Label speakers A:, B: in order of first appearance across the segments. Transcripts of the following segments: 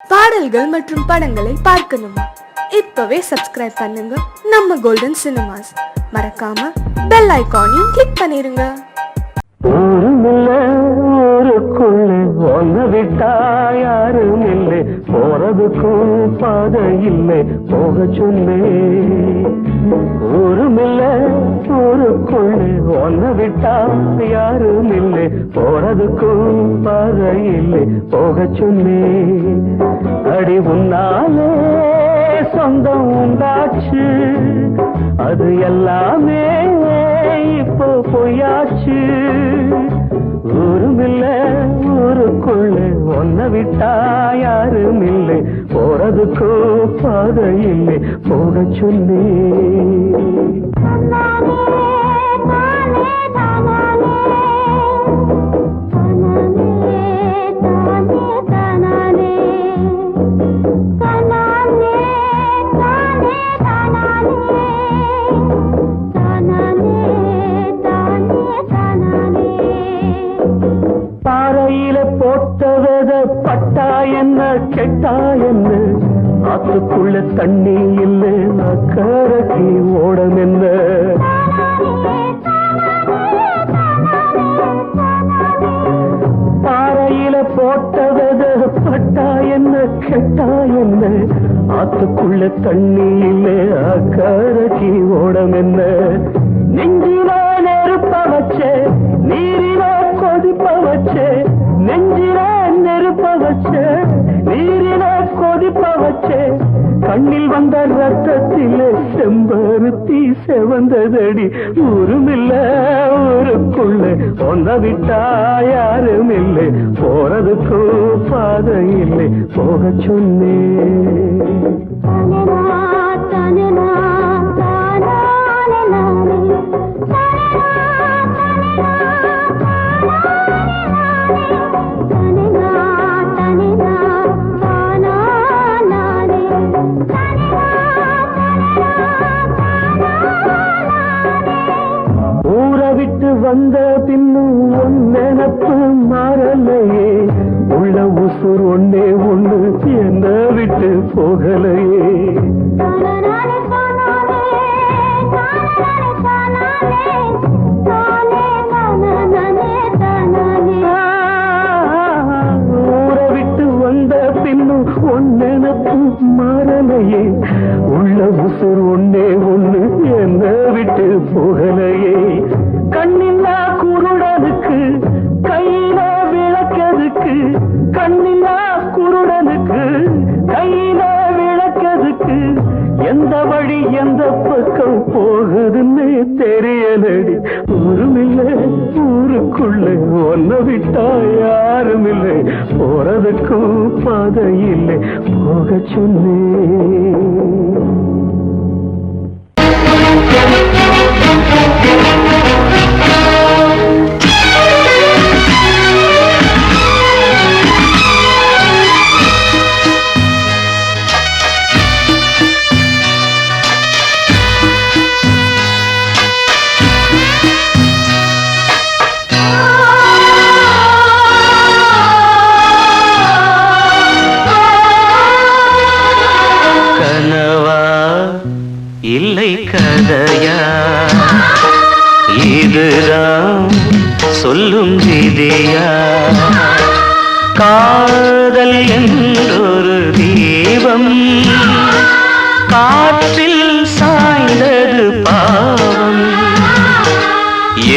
A: பாடல்கள் மற்றும் படங்களை பார்க்கணுமா? இப்பவே சப்ஸ்கிரைப் பண்ணுங்க நம்ம கோல்டன் சினிமாஸ். மறக்காம பெல் ஐகானையும் கிளிக் பண்ணிருங்க.
B: ஒன்னு விட்டா யாரும் இல்லை, போறதுக்கும் பாதை இல்லை, போக சொல்லு. ஊருமில்ல ஊருக்குள்ளே ஒன்னு விட்டா யாரும் இல்லை, போறதுக்கும் பாதை இல்லை, போக சொல்லு. அடி உன்னாலே சொந்தம் உண்டாச்சு, அது எல்லாமே இப்போ பொய்யாச்சு. ஊருமில்ல ஊருக்குள்ளே ஒன்ன விட்டா யாரும் இல்லை, போறதுக்கோ பாதை இல்லை, போக சொல்லி. போட்டவத பட்டா என்ன கெட்டா என்ன, ஆத்துக்குள்ள தண்ணி இல்லை, அக்கறைக்கு ஓடம் என்ன. பாறையில போட்டவத பட்டா என்ன கெட்டா என்ன, ஆத்துக்குள்ள தண்ணி இல்லை, அக்கறைக்கு ஓடம் என்ன. நெஞ்சில நெருப்ப வச்சே, நீரில கொதிப்ப வச்சே, நெஞ்சில நெருப்ப வச்சே, நீரில கொதிப்ப வச்சே, கண்ணில் வந்த ரத்தத்திலே செம்பருத்தி செவந்ததடி. ஊருமில்ல ஊருக்குள்ள ஒன்ன விட்டா யாரும் இல்லை, போறதுக்கும் பாதை இல்லை, போக சொன்னே. விட்டு வந்த பின்னும் உன் நினப்பு மாறலையே, உள்ள உசுர் ஒன்னே ஒண்ணு என்ன விட்டு போகலையே. ஊரை விட்டு வந்த பின்னும் உன் நினப்பு மாறலையே, உள்ள உசுர் ஒன்னே ஒண்ணு என்ன விட்டு போகலையே. கண்ணில்லா குருடனுக்கு கையில விளக்கதுக்கு, கண்ணில்லா குருடனுக்கு கையில விளக்கதுக்கு, எந்த வழி எந்த பக்கம் போகுதுன்னு தெரியலடி. ஊருமில்ல ஊருக்குள்ள ஒன்ன விட்டா யாரும் இல்லை, போறதுக்கும் பாதை இல்லை, போக சொன்னே. இல்லை கதையா இதுதான் சொல்லும் விதியா, காதல் என்றொரு தீபம் காற்றில் சாய்ந்தது பாவம்,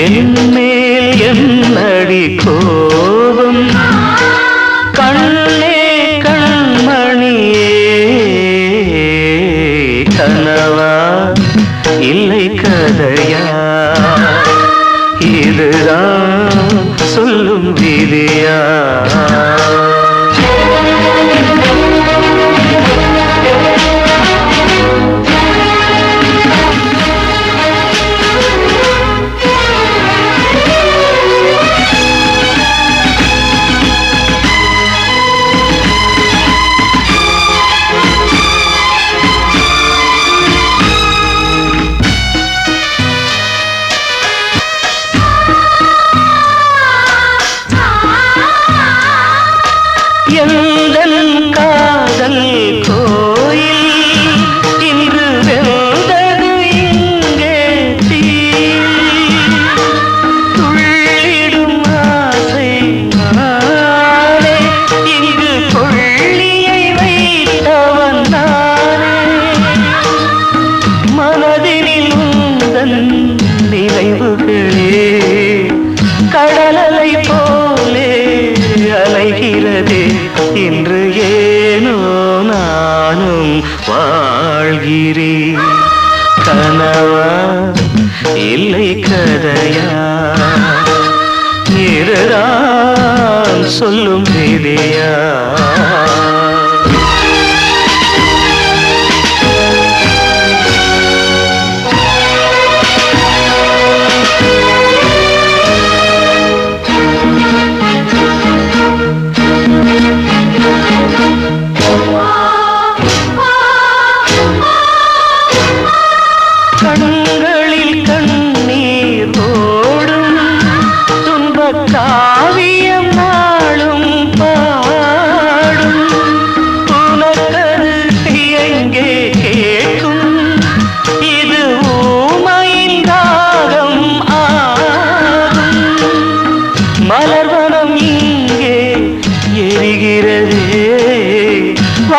B: என் மேல் என்னடி கோபம், கண்ணே கண்மணியே. கனவா இல்லை கதையா இதுதான் சொல்லும் விதியா.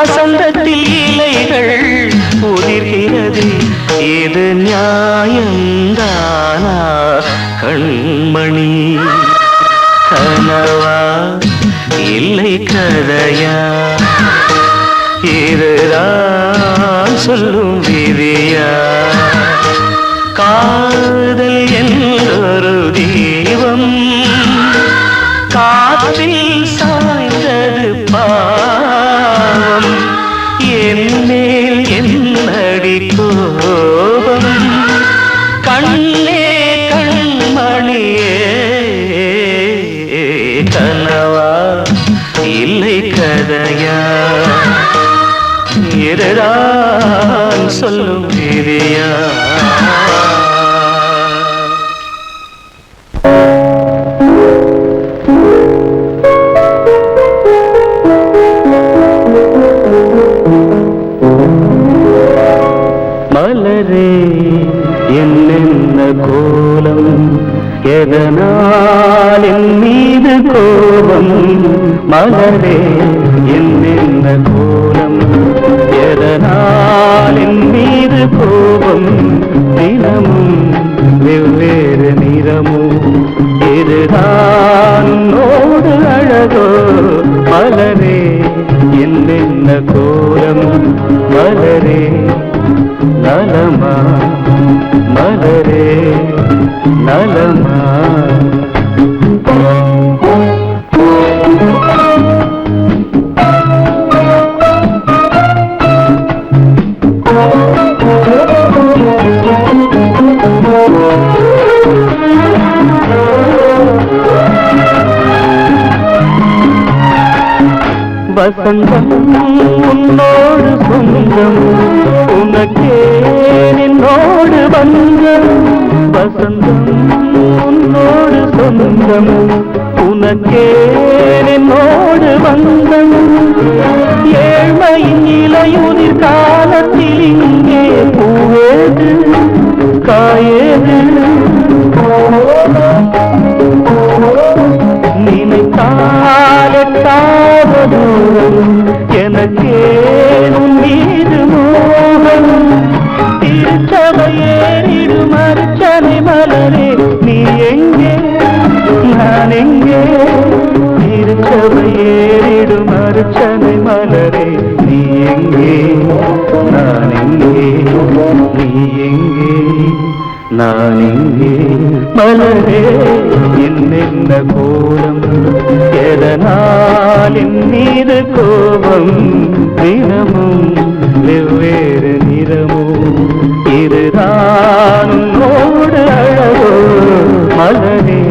B: வசந்தத்தில் இலைகள் உதிர்கிறது, இது நியாயந்தானா கண்மணி? கனவா இல்லை கதையா, இதுதான் சொல்லும் விதியா? காதல் என்றொரு தீபம் காற்றில் சாய்ந்தது பாவம், என்னேல் என்னடி கோபம்? கண்ணே கண்மணியே, கனவா இல்லை கதையா, இதுதான் சொல்லும் விதியா? மலரே என்னென்ன கோலம், எதனால் என் மீது கோபம்? மலரே என்னென்ன கோலம், எதனால் என் மீது கோபம்? தினமும் வெவ்வேறு நிறமும், இதுதான் உன்னோடு அழகோ? மலரே என்னென்ன கோலம், மலரே நலமா, மலரே நலமா? வசந்தம் உன்னோடு சொந்தம், உனக்கே நின்னோடு பந்தம். வசந்தம் உன்னோடு சொந்தம், உனக்கே நின்னோடு பந்தம். ஏழ்மையின் இலையுதிர் காலத்தில் இங்கே பூவேது காயேது? நினைத்தாலெட்டாத தூரம், எனக்கே உன் மீது மோகம். திருச்சபையேறிடும் அர்ச்சனை மலரே, நீ எங்கே நான் எங்கே? திருச்சபையேறிடும் அர்ச்சனை மலரே, நீ எங்கே நான் எங்கே? நீ எங்கே நான் எங்கே? மலரே என்னென்ன கோலம், எதனால் என் மீது கோபம்? தினமும் வெவ்வேறு நிறமும், இதுதான் உன்னோடு அழகோ? மலரே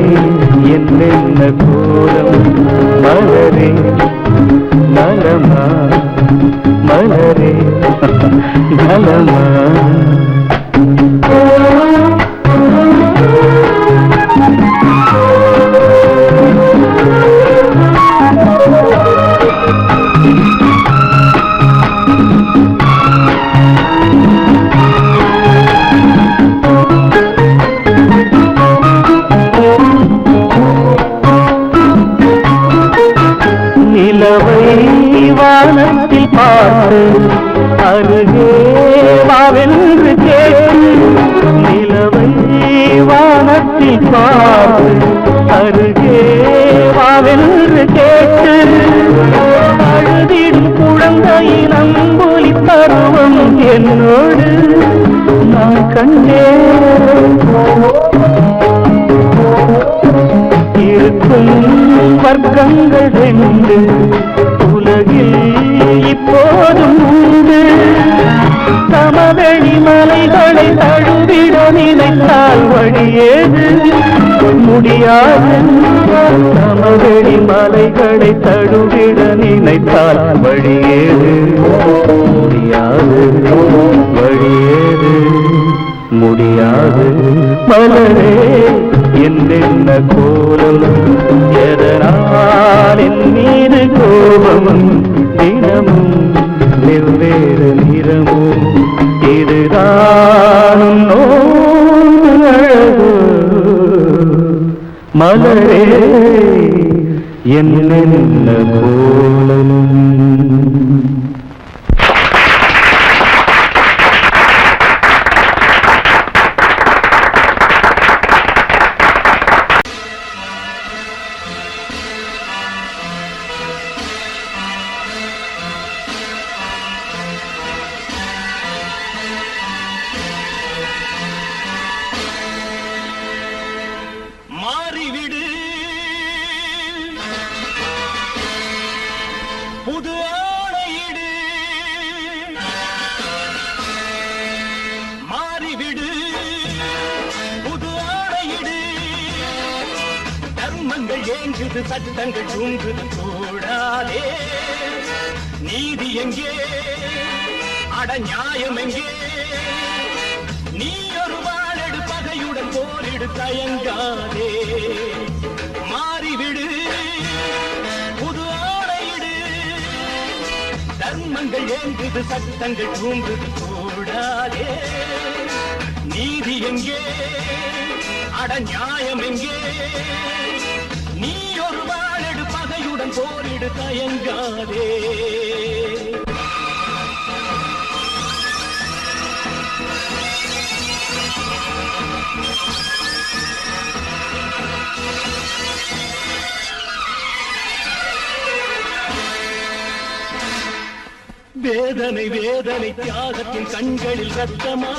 B: என்னென்ன கோலம், மலரே நலமா, மலரே நலமா? நிலவை வானத்தில் பார்த்து அருகே வாவென்று கேட்டு, நிலவை வானத்தில் பார்த்து அருகே வாவென்று கேட்டு, அழுதிடும் குழந்தையின் அம்புலி பருவம் என்னோடு நான் கண்டேன். இருக்கும் வர்க்கங்கள் ரெண்டு உலகில் இப்போதும் உண்டு. சமவெளி மலைகளை தழுவிட நினைத்தால் வழியேது முடியாது. சமவெளி மலைகளை தழுவிட நினைத்தால் வழியேது முடியாது, வழியேது முடியாது. மலரே என்னென்ன கோலம், எதனால் என் மீது கோபம்? தினமும் வெவ்வேறு நிறமும், இதுதான் உன்னோடு அழகோ? மலரே என்னென்ன கோலம்.
C: ஏங்குது சட்டங்கள் தூங்குது கூடாதே நீதி எங்கே அட நியாயம் எங்கே நீ ஒரு வாழெடு பகையுடன் போரிடு தயங்காதே மாறிவிடு புது ஆணையிடு தர்மங்கள் ஏங்குது சட்டங்கள் தூங்குது கூடாதே நீதி எங்கே அட நியாயம் எங்கே நீ ஒரு வாழெடு பகையுடன் போரிடு தயங்காதே வேதனை வேதனை தியாகத்தின் கண்களில் ரத்தமா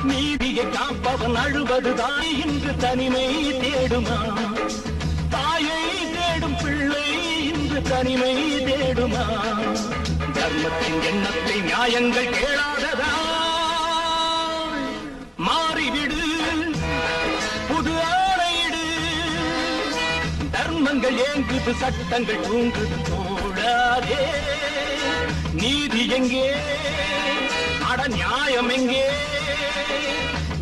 C: நீதியை காப்பவன் அழுவது தாய் இன்று தனிமை தேடுமா தாயை தேடும் பிள்ளை இன்று தனிமை தேடுமா தர்மத்தின் எண்ணத்தை நியாயங்கள் கேளாததா மாறிவிடு புது ஆணையிடு தர்மங்கள் ஏங்குது சட்டங்கள் தூங்குது தோழாதே நீதி எங்கே அட நியாயம் எங்கே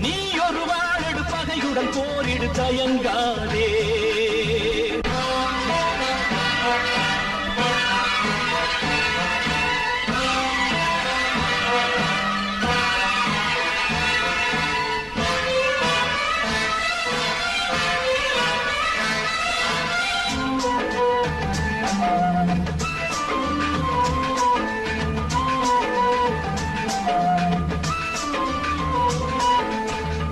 C: நீ ஒரு வாழெடு பகையுடன் போரிடு தயங்காதே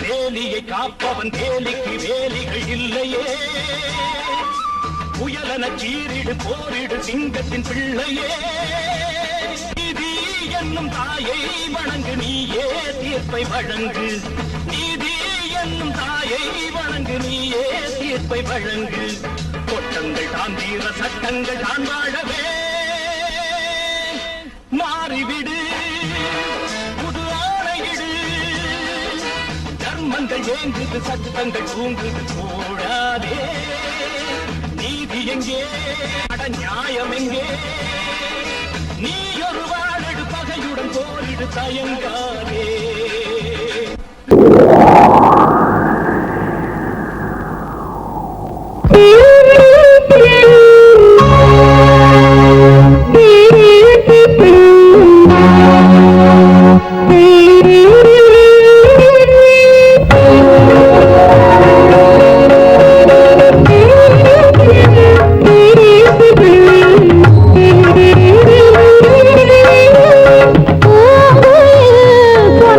C: வேலியை காப்பவன் வேலிக்கு வேலிகள் இல்லையே புயலன சீரிடு போரிடு சிங்கத்தின் பிள்ளையே நீதி என்னும் தாயை வணங்கு நீயே தீர்ப்பை வழங்கு நீதி என்னும் தாயை வணங்கு நீயே தீர்ப்பை வழங்கு கொட்டங்கள் தான் தீர சட்டங்கள் தான் வாழவே மாறிவிடு புது ஆணையிடு தர்மங்கள் ஏங்குது சட்டங்கள் தூங்குது கூடாதே நீதி எங்கே அட நியாயம் எங்கே நீ ஒரு வாழெடு பகையுடன் போரிடு தயங்காதே
D: Oh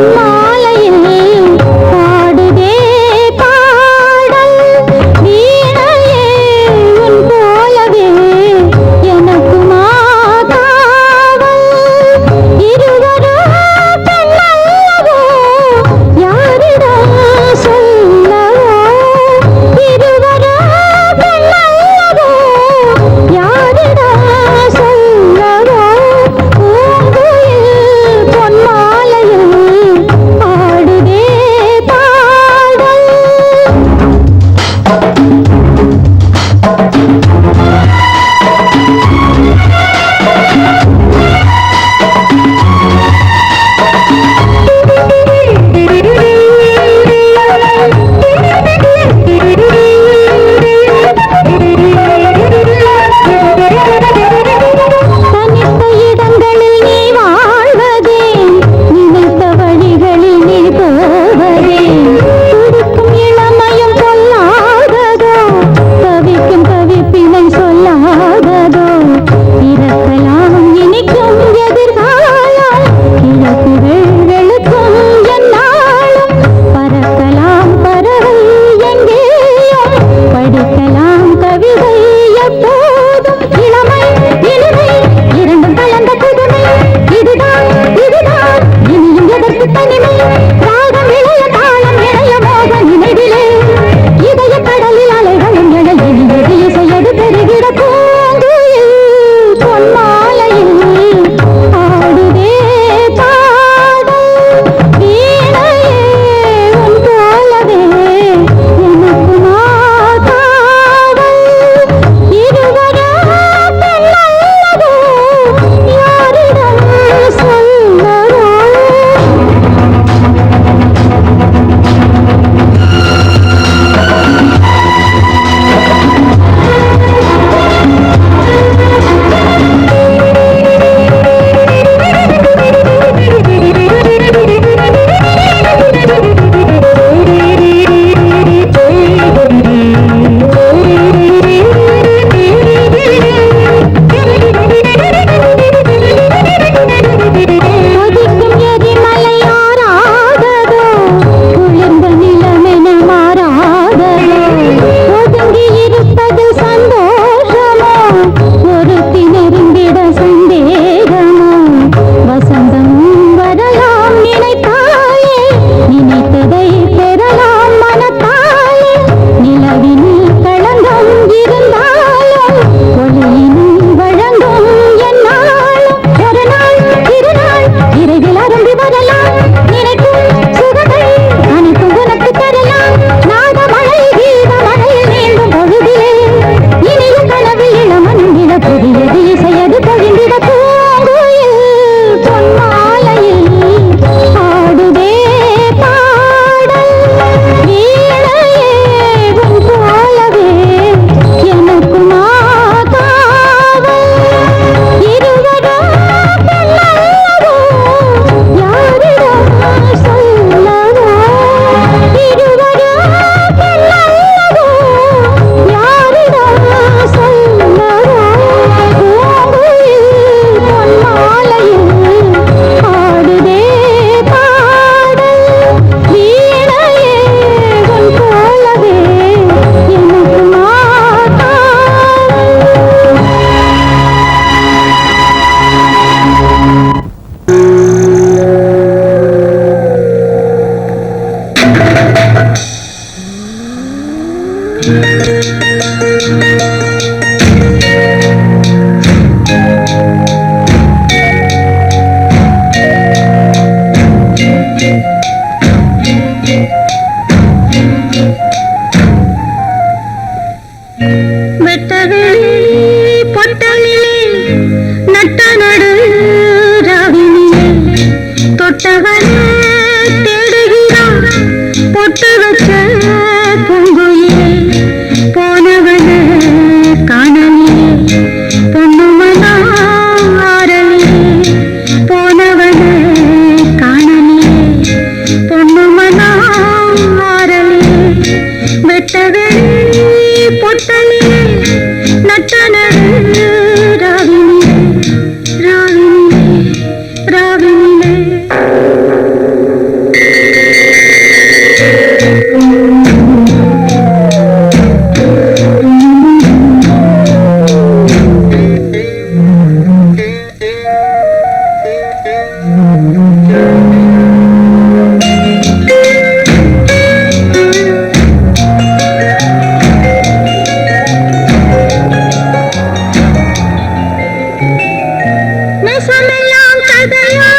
D: நெசமெல்லாம் கதையா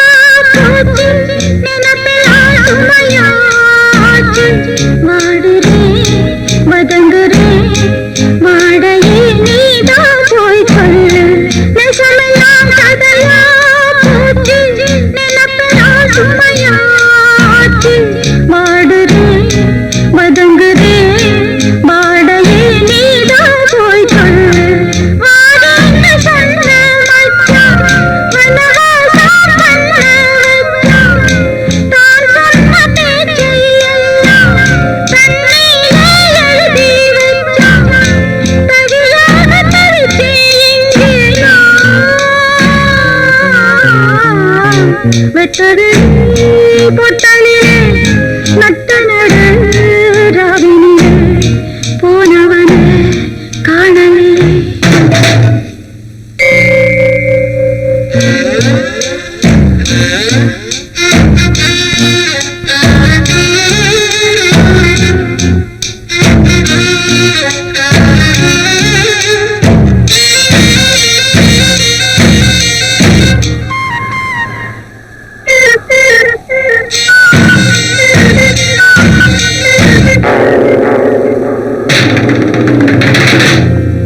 D: போச்சு நினைப்பெல்லாம் சுமையாச்சு வாடுறேன் வதங்குறேன் வாடையே நீதான் போய் சொல்லு நெசமெல்லாம் கதையா போச்சு நினைப்பெல்லாம் சுமையாச்சு வாடுறேன் வதங்குறேன் வாடையே நீதான் போய் சொல்லு வாடன்னு சொன்ன மச்சான் மனவாசம் பண்ண வச்சான் தான் சொன்ன பேச்சையெல்லாம் தண்ணியிலே எழுதி வச்சான் தகிலாக தவித்தேன் இங்கே நான் வெட்டது பொட்டலிலே நட்ட நடு ராவினிலே போனவனே காணலே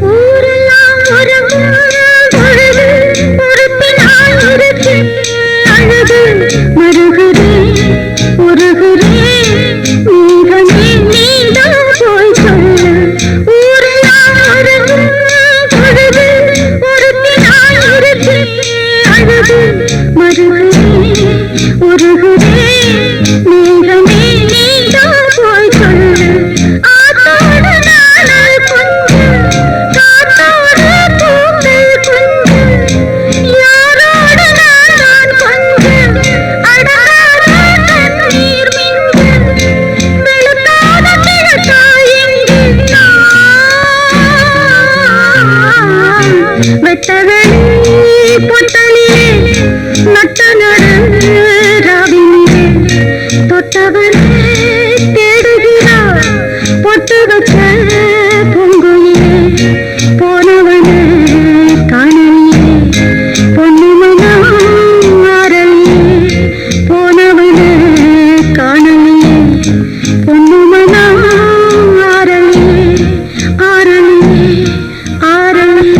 D: ஊரெல்லாம் உறங்கும் பொழுது பொறுப்பினால் இருக்கு அழுது மருகுறேன் உருகுறேன் நீகமே நீதான் போய் சொல்லு ஊரெல்லாம் உறங்கும் பொழுது பொறுப்பினால் இருக்கு அழுது மருகுறேன் உருகுறேன் நீகமே நீதான் போய் சொல்லு ஆத்தோடு நானல் கொஞ்சம் காத்தோடு பூக்கள் கொஞ்சம் யாரோடு நான் கொஞ்சம் அடங்காத கண்ணீர் மிஞ்சம் வெளுக்காத கிழக்காய் எங்கே நான் வெட்டவெளி பொட்டலிலே நட்ட நடு ராவினிலே தொட்டவனே தேடுகிறார் பொட்டு வச்ச பொங்குயிலே போனவனே காணலியே பொண்ணு மனம் ஆரலியே போனவனே காணலியே பொண்ணு மனம் ஆரலியே ஆரலியே ஆரலியே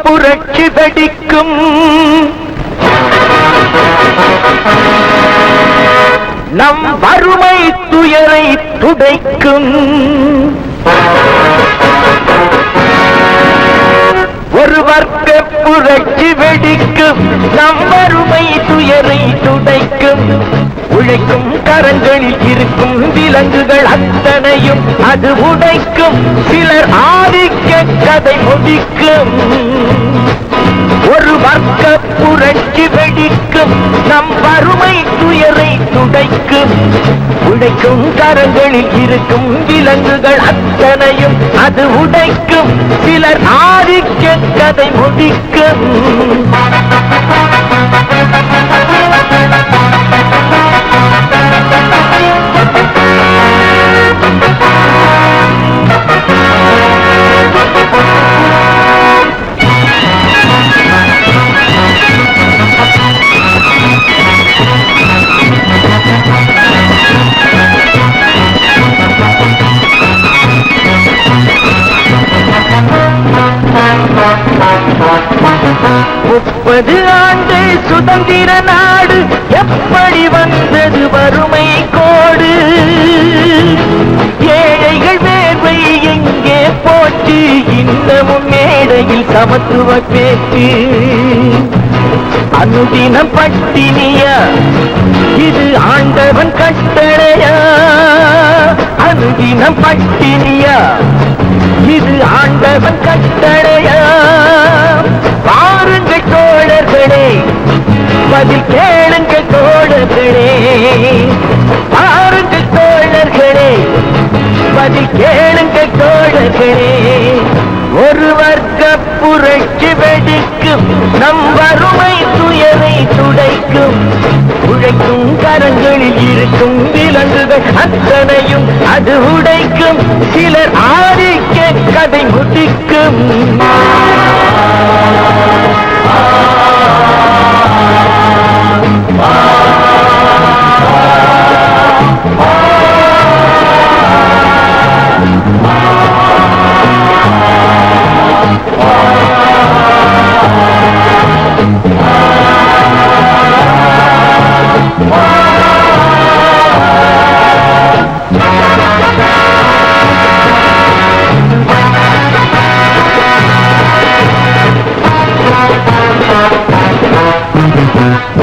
C: புரட்சி வெடிக்கும். நம் வறுமை துயரை துடைக்கும். ஒரு வர்க்க புரட்சி வெடிக்கும். நம் வறுமை துயரை துடைக்கும். உழைக்கும் கரங்களில் இருக்கும் விலங்குகள் அத்தனையும் அது உடைக்கும். சிலர் ஆதிக்க கதை முடிக்கும். ஒரு வர்க்க புரட்சி வெடிக்கும். நம் வறுமை துயரை துடைக்கும். உழைக்கும் கரங்களில் இருக்கும் விலங்குகள் அத்தனையும் அது உடைக்கும். சிலர் ஆதிக்க கதை முடிக்கும். முப்பது ஆண்டு சுதந்திர நாடு எப்படி வந்தது வறுமை கோடு? ஏழைகள் வேர்வை எங்கே போச்சு? இன்னமும் மேடையில் சமத்துவ பேச்சு. அனுதினம் பட்டினியா? இது ஆண்டவன் கட்டளையா? அனுதினம் பட்டினியா? இது ஆண்டவன் கட்டளையா? பாருங்கள் தோழர்களே, பதில் கேளுங்கள் தோழர்களே. பாருங்கள் தோழர்களே, பதில் கேளுங்கள் தோழர்களே. ஒரு வர்க்க புரட்சி வெடிக்கும். நம் வறுமை துயரை துடைக்கும். உழைக்கும் கரங்களில் இருக்கும் விலங்குகள் அத்தனையும் அது உடைக்கும். சிலர் ஆதிக்க கதை முடிக்கும்.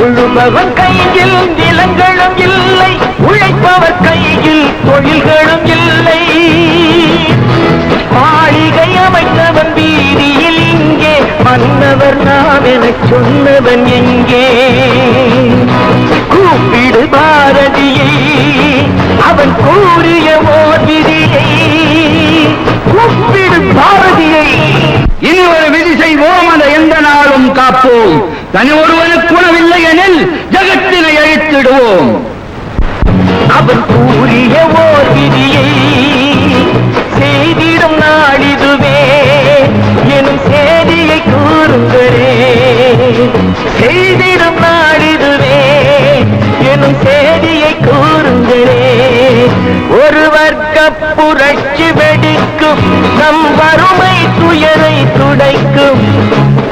C: உழுபவன் கையில் நிலங்களும் இல்லை. உழைப்பவர் கையில் தொழில்களும் இல்லை. மாளிகை அமைத்தவன் வீதியில் இங்கே. மன்னவர் நாம் என சொன்னவன் எங்கே? கூப்பிடு பாரதியை, அவன் கூறிய ஓர் விதியை. கூப்பிடு பாரதியை.
E: இனி ஒரு விதி செய்வோம், அதை எந்த நாளும் காப்போம். தனி ஒருவனுக்கு உணவில்லை எனில் ஜகத்தினை அழித்திடுவோம்.
C: அவன் கூறிய ஓர் விதியை செய்திடும் நாளிதுவே எனும் செய்தியை கூறுங்களே. செய்திடும் நாளிதுவே எனும் செய்தியை கூறுங்களே. ஒரு வர்க்க புரட்சி வெடிக்கும். நம் வறுமை துயரை துடைக்கும்.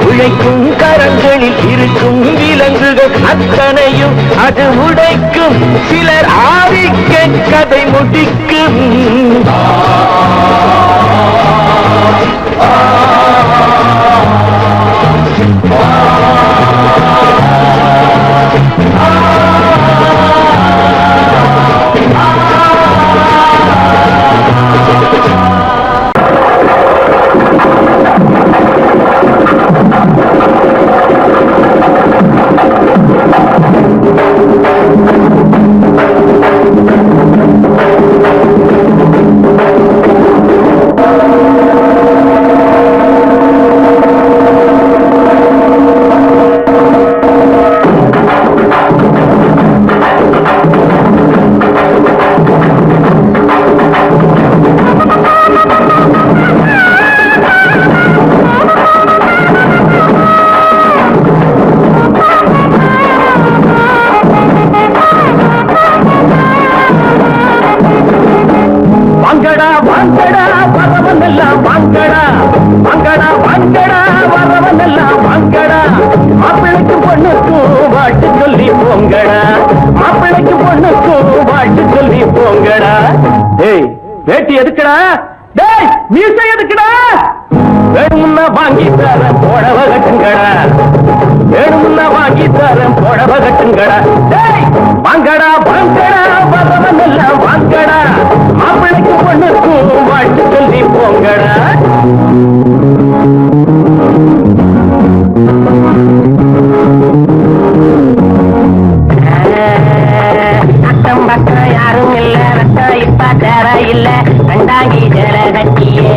C: உழைக்கும் கரங்களில் இருக்கும் விலங்குகள் அத்தனையும் அது உடைக்கும். சிலர் ஆதிக்க கதை முடிக்கும். வேட்டி எதுக்குடா? டேய் மீசை எதுக்குடா? வேணும்னா வாங்கி தரேன் புடவை கட்டுங்கடா, வேணும்னா வாங்கி தரேன் புடவை கட்டுங்கடா. டேய் வாங்கடா வாங்கடா வரவன் எல்லாம் வாங்கடா, மாப்பிளைக்கு பொண்ணுக்கும் வாழ்த்து சொல்லி போங்கடா. அக்கம் பக்கம் யாரும் இல்ல, ரத்தம் இப்ப தேர இல்ல, கண்டாங்கி ஜல கட்டியே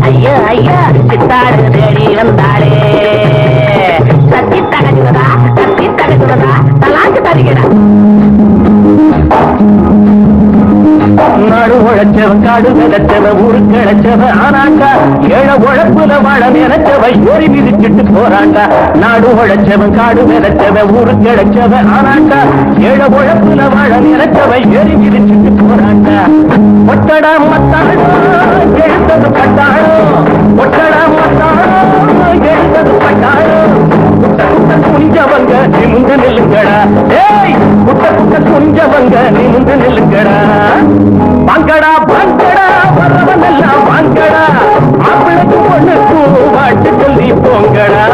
C: ஐயோ ஐயா சித்தாடு தேடி வந்தாளே. கத்தி தகச்சுதா தலாக்கு தருகிறா. நாடு உழைச்சவன் காடு விளைச்சவன் ஊரு கிழச்சவன் ஆனாண்டா, ஏழ உழைப்புல வாழ நினைச்சவன் ஏறி மிதிச்சுட்டு போறாண்டா. நாடு உழைச்சவன் காடு விளைச்சவன் ஊரு கிழச்சவன் ஆனாண்டா, ஏழ உழைப்புல வாழ நினைச்சவன் ஏறி மிதிச்சுட்டு போறாண்டா. ஒட்டடா மத்தாடோ எழுந்தது பட்டாளோ, ஒட்டடா மத்தாடோ எழுந்தது பட்டாளோ. குட்ட குட்ட குஞ்சவங்க நிமிந்து நில்லுங்கடா, ஏய் குட்ட குட்ட குஞ்சவங்க நிமிந்து நில்லுங்கடா. வாங்கடா வாங்கடா வரவன் எல்லாம் வாங்கடா, மாப்பிளைக்கு பொண்ணுக்கு வாட்டு சொல்லி போங்கடா.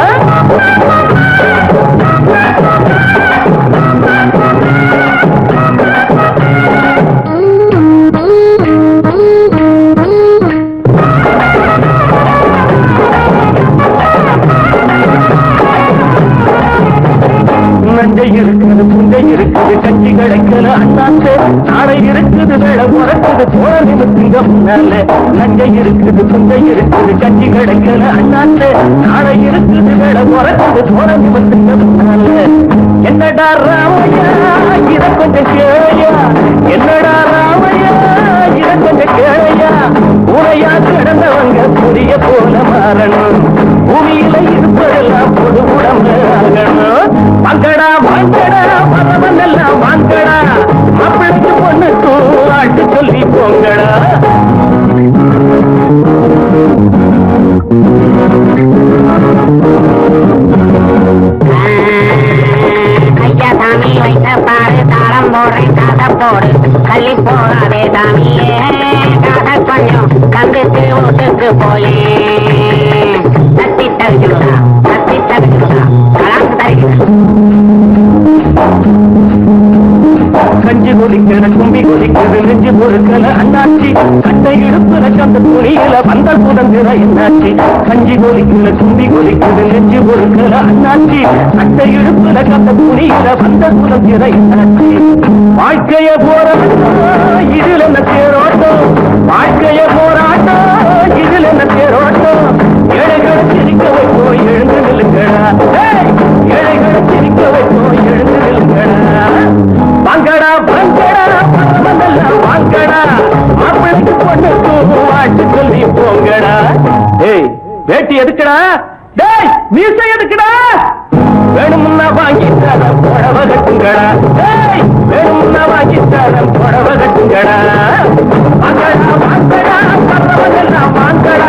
C: நஞ்சை இருக்குது புஞ்சை இருக்குது கஞ்சி கிடைக்கல அண்ணாத்து, நாளை இருக்குது வேலை உறக்குது போல நிமித்துங்க முன்னால. நஞ்சை இருக்குது புஞ்சை இருக்குது கஞ்சி கிடைக்கல அண்ணாத்து, நாளை இருக்குது வேலை உறக்குது போல நிமித்துங்க முன்னால. என்னடா ராமையா இத கொஞ்சம் கேளையா, என்னடா ராமையா இத கொஞ்சம் கேளையா. உரையா கிடந்தவங்க புரிய போல மாறணும், பூமியில இருப்பதெல்லாம் பொது உடம்பு ஆகணும். வாங்கடா வாங்கடா வரவன் எல்லாம் வாங்கடா, மாப்பிளைக்கு பொண்ணுக்கு வாழ்த்து சொல்லி போங்கடா. ஐயா சாமி வைத்த பாரு தாளம் போடுறேன் காதை போடு, கள்ளி போகாதே சாமியே காதை கொஞ்சம் கந்துக்கு வீட்டுக்கு போயே. தத்தி தகுதிடா கலாக்கு தருகிறேன். கஞ்சி கொதிக்கிற கும்பி கொதிக்கிறது நெஞ்சு பொறுக்கல அண்ணாச்சி, கட்டை இடுப்புல கந்த துணியில வந்தல் புதங்குற என்னாச்சி. கஞ்சி கொதிக்கிற கும்பி கொதிக்கிறது நெஞ்சு பொறுக்கல அண்ணாச்சி, கட்டை இடுப்புல கந்த துணியில வந்தல் புதங்குற என்னாச்சி. வாழ்க்கைய போராட்டம் இதில் என்ன தேரோட்டம், வாழ்க்கைய போராட்டம் இதில் என்ன தேரோட்டம். ஏழைகளை சிரிக்க வைப்போம் எழுந்து நில்லுங்கடா, ஏழைகளை சிரிக்க வைப்போம் எழுந்து நில்லுங்கடா. வாங்கடா வாங்கடா வரவனெல்லாம் வாங்கடா, மாப்பிளைக்கு பொண்ணுக்கு வாழ்த்து சொல்லி போங்கடா. டேய் வேட்டி எதுக்குடா? டேய் மீசை எதுக்குடா? வேணும்னா வாங்கி தரேன் புடவை கட்டுங்கடா, டேய் வேணும்னா வாங்கி தரேன் புடவை கட்டுங்கடா. வாங்கடா வாங்கடா வரவனெல்லாம் வாங்கடா.